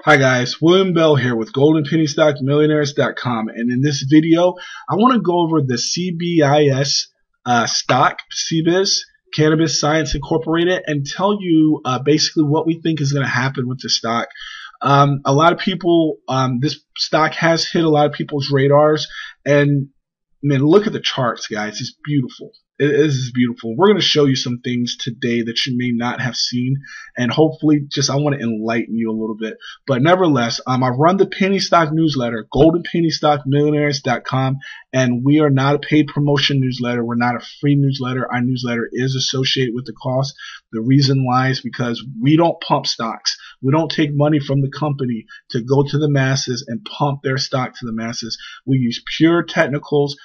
Hi guys, William Bell here with GoldenPennyStockMillionaires.com, and in this video I want to go over the CBIS stock, CBIS, Cannabis Science Incorporated, and tell you basically what we think is going to happen with the stock. A lot of people, this stock has hit a lot of people's radars, and man, look at the charts, guys. It's beautiful. It is beautiful. We're going to show you some things today that you may not have seen, and hopefully I want to enlighten you a little bit. But nevertheless, I run the Penny Stock newsletter, GoldenPennyStockMillionaires.com, and we are not a paid promotion newsletter. We're not a free newsletter. Our newsletter is associated with the cost. The reason why is because we don't pump stocks. We don't take money from the company to go to the masses and pump their stock to the masses. We use pure technicals,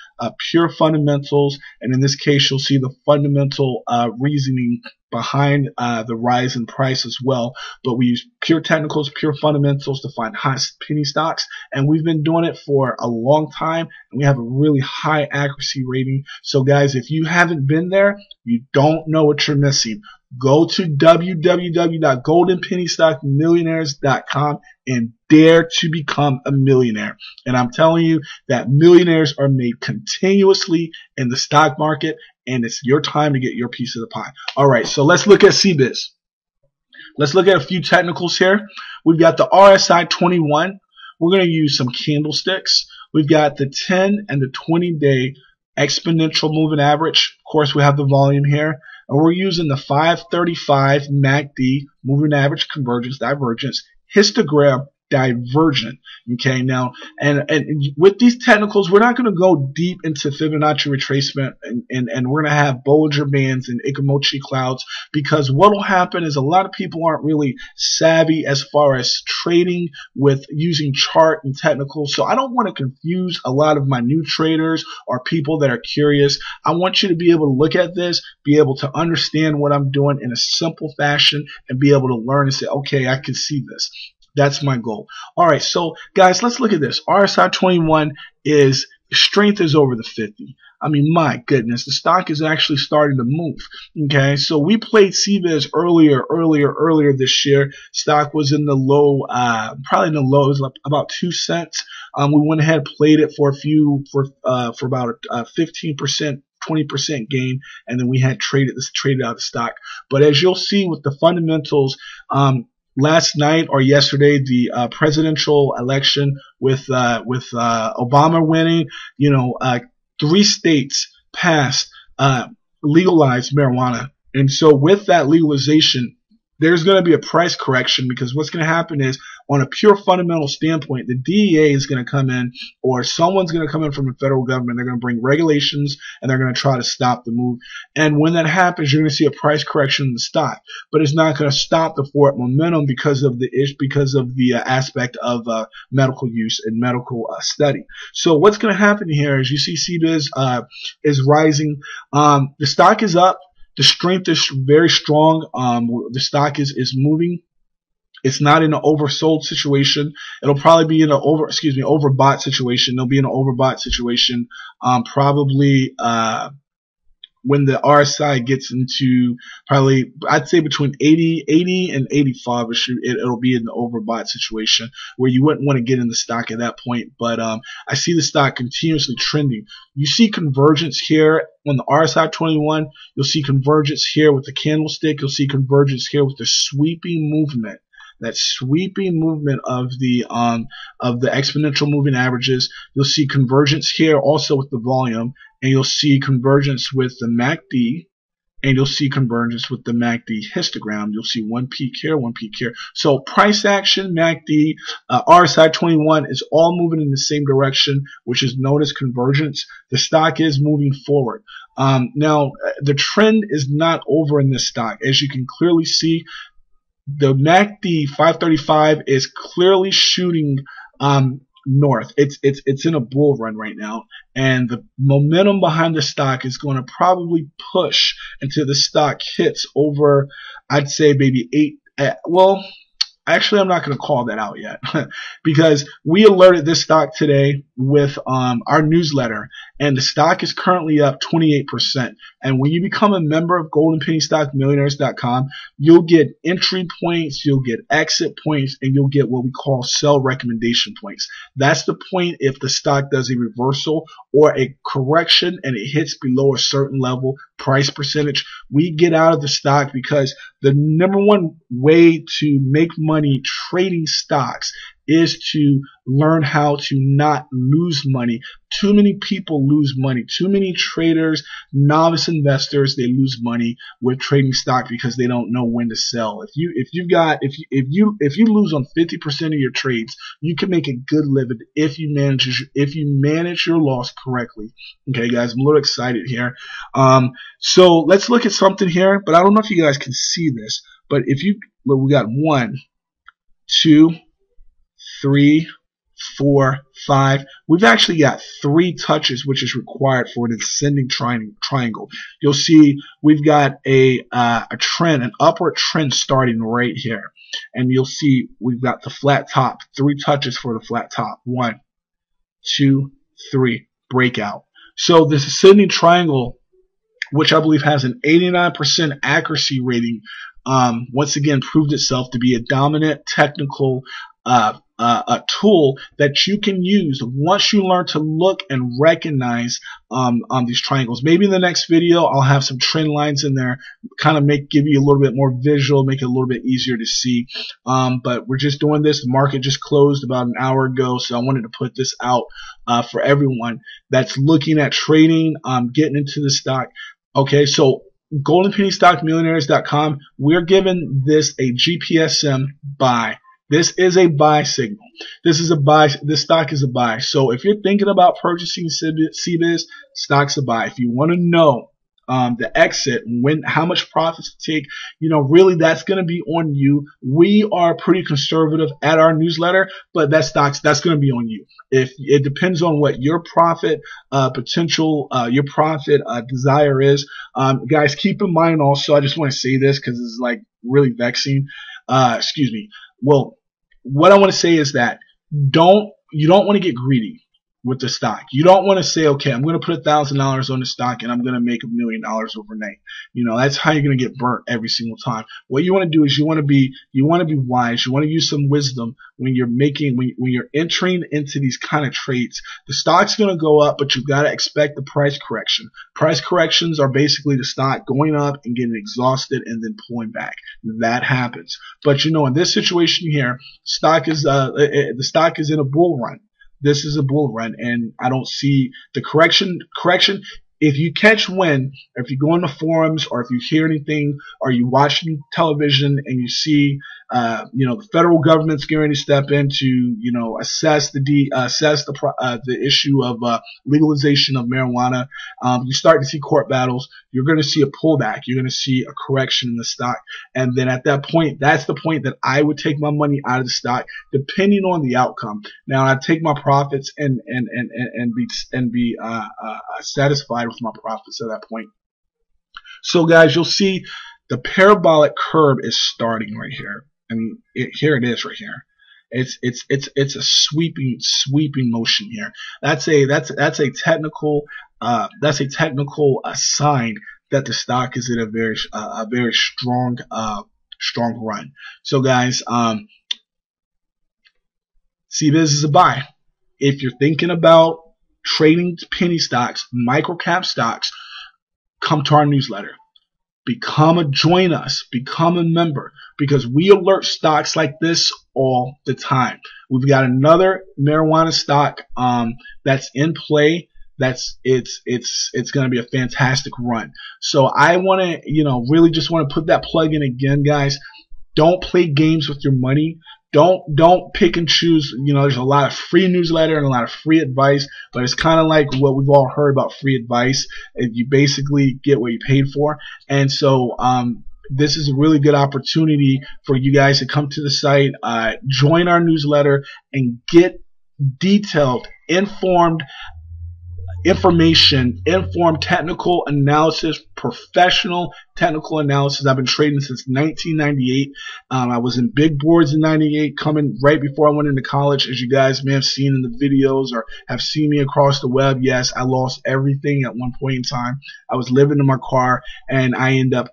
pure fundamentals, and in this case, you'll see the fundamental reasoning behind the rise in price as well. But we use pure technicals, pure fundamentals to find hot penny stocks, and we've been doing it for a long time, and we have a really high accuracy rating. So guys, if you haven't been there, you don't know what you're missing. Go to www.goldenpennystockmillionaires.com and dare to become a millionaire. And I'm telling you that millionaires are made continuously in the stock market, and it's your time to get your piece of the pie. All right, so let's look at CBIS. Let's look at a few technicals here. We've got the RSI 21. We're going to use some candlesticks. We've got the 10 and the 20-day exponential moving average. Of course, we have the volume here. And we're using the 535 MACD moving average convergence divergence histogram divergent. Okay, now and with these technicals, we're not going to go deep into Fibonacci retracement and we're going to have Bollinger Bands and Ikamochi clouds, because what will happen is a lot of people aren't really savvy as far as trading with using chart and technicals. So I don't want to confuse a lot of my new traders or people that are curious. I want you to be able to look at this, be able to understand what I'm doing in a simple fashion, and be able to learn and say, okay, I can see this. That's my goal. All right, so guys, let's look at this. RSI 21 is strength is over the 50. I mean, my goodness, the stock is actually starting to move. Okay, so we played CBIS earlier this year. Stock was in the low, probably in the lows, about 2 cents. We went ahead and played it for about a 15%. 20% gain, and then we had traded out the stock. But as you'll see with the fundamentals, last night or yesterday, the presidential election with Obama winning, 3 states passed legalized marijuana, and so with that legalization, there's going to be a price correction, because what's going to happen is, on a pure fundamental standpoint, the DEA is going to come in, or someone's going to come in from the federal government. They're going to bring regulations, and they're going to try to stop the move. And when that happens, you're going to see a price correction in the stock, but it's not going to stop the forward momentum because of the aspect of medical use and medical study. So what's going to happen here is you see CBIS is rising. The stock is up. The strength is very strong. The stock is moving. It's not in an oversold situation. It'll probably be in an overbought situation. It'll be in an overbought situation probably when the RSI gets into probably, I'd say between 80 and 85, it'll be in the overbought situation where you wouldn't want to get in the stock at that point. But I see the stock continuously trending. You see convergence here on the RSI 21. You'll see convergence here with the candlestick. You'll see convergence here with the sweeping movement. That sweeping movement of the exponential moving averages. You'll see convergence here also with the volume, and you'll see convergence with the MACD, and you'll see convergence with the MACD histogram. You'll see one peak here, one peak here. So price action, MACD, RSI 21 is all moving in the same direction, which is known as convergence. The stock is moving forward. Now, the trend is not over in this stock. As you can clearly see, the MACD 535 is clearly shooting north. It's in a bull run right now, and the momentum behind the stock is going to probably push until the stock hits over, I'd say maybe 8. Well, actually, I'm not going to call that out yet because we alerted this stock today. with our newsletter, and the stock is currently up 28%. And when you become a member of goldenpennystockmillionaires.com, you'll get entry points, you'll get exit points, and you'll get what we call sell recommendation points. That's the point if the stock does a reversal or a correction and it hits below a certain level price percentage. We get out of the stock, because the number one way to make money trading stocks is to learn how to not lose money. Too many people lose money. Too many traders, novice investors, they lose money with trading stock because they don't know when to sell. If you lose on 50% of your trades, you can make a good living if you manage your loss correctly. Okay, guys, I'm a little excited here. So let's look at something here, but I don't know if you guys can see this, but if you look, we got 1, 2, 3, 4, 5. We've actually got 3 touches, which is required for an ascending triangle. You'll see we've got a trend, an upward trend starting right here, and you'll see we've got the flat top. 3 touches for the flat top. 1, 2, 3. Breakout. So this ascending triangle, which I believe has an 89% accuracy rating, once again proved itself to be a dominant technical a tool that you can use once you learn to look and recognize these triangles. Maybe in the next video I'll have some trend lines in there, kind of give you a little bit more visual, make it a little bit easier to see. But we're just doing this. The market just closed about an hour ago, so I wanted to put this out for everyone that's looking at trading, getting into the stock. Okay, so goldenpennystockmillionaires.com, we're giving this a GPSM buy. This is a buy signal. This is a buy. This stock is a buy. So if you're thinking about purchasing CBIS, stock's a buy. If you want to know the exit, how much profits to take, really that's going to be on you. We are pretty conservative at our newsletter, but that's going to be on you. If it depends on what your profit potential, your profit desire is. Guys, keep in mind also, I just want to say this because it's like really vexing. Excuse me. Well, what I want to say is that you don't want to get greedy with the stock. You don't want to say, okay, I'm going to put $1,000 on the stock and I'm going to make $1 million overnight. That's how you're going to get burnt every single time. What you want to do is you want to be wise. You want to use some wisdom when you're entering into these kind of trades. The stock's going to go up, but you've got to expect the price correction. Price corrections are basically the stock going up and getting exhausted and then pulling back. That happens. But in this situation here, the stock is in a bull run. This is a bull run, and I don't see the correction. If you catch wind, or if you go on the forums, or if you hear anything, or you watching television and you see, the federal government's going to step in to, assess the issue of legalization of marijuana. You start to see court battles. You're going to see a pullback. You're going to see a correction in the stock, and then at that point, that's the point that I would take my money out of the stock, depending on the outcome. Now, I take my profits and be satisfied with my profits at that point. So, guys, you'll see the parabolic curve is starting right here. I mean, here it is right here. It's a sweeping motion here. That's a technical sign that the stock is in a very strong run. So, guys, CBIS is a buy. If you're thinking about trading penny stocks, microcap stocks, come to our newsletter. Join us, become a member, because we alert stocks like this all the time. We've got another marijuana stock that's in play. It's going to be a fantastic run. So I want to, really just want to put that plug in again, guys. Don't play games with your money. Don't pick and choose. There's a lot of free newsletter and a lot of free advice, but it's kind of like what we've all heard about free advice. You basically get what you paid for. And so this is a really good opportunity for you guys to come to the site, join our newsletter, and get detailed, informed information, informed technical analysis, professional technical analysis. I've been trading since 1998. I was in big boards in 98, coming right before I went into college. As you guys may have seen in the videos or have seen me across the web, yes, I lost everything at one point in time. I was living in my car, and I end up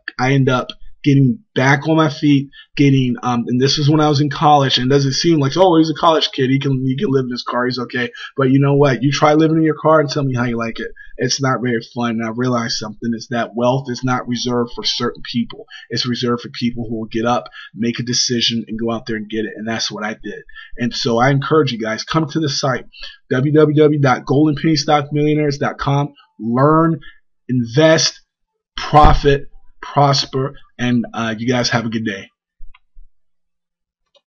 getting back on my feet, and this was when I was in college, and it doesn't seem like, oh, he's a college kid, he can live in his car, he's okay. But you know what? You try living in your car and tell me how you like it. It's not very fun. And I realized something is that wealth is not reserved for certain people. It's reserved for people who will get up, make a decision, and go out there and get it. And that's what I did. And so I encourage you guys, come to the site, www.goldenpennystockmillionaires.com. Learn, invest, profit, prosper, and you guys have a good day.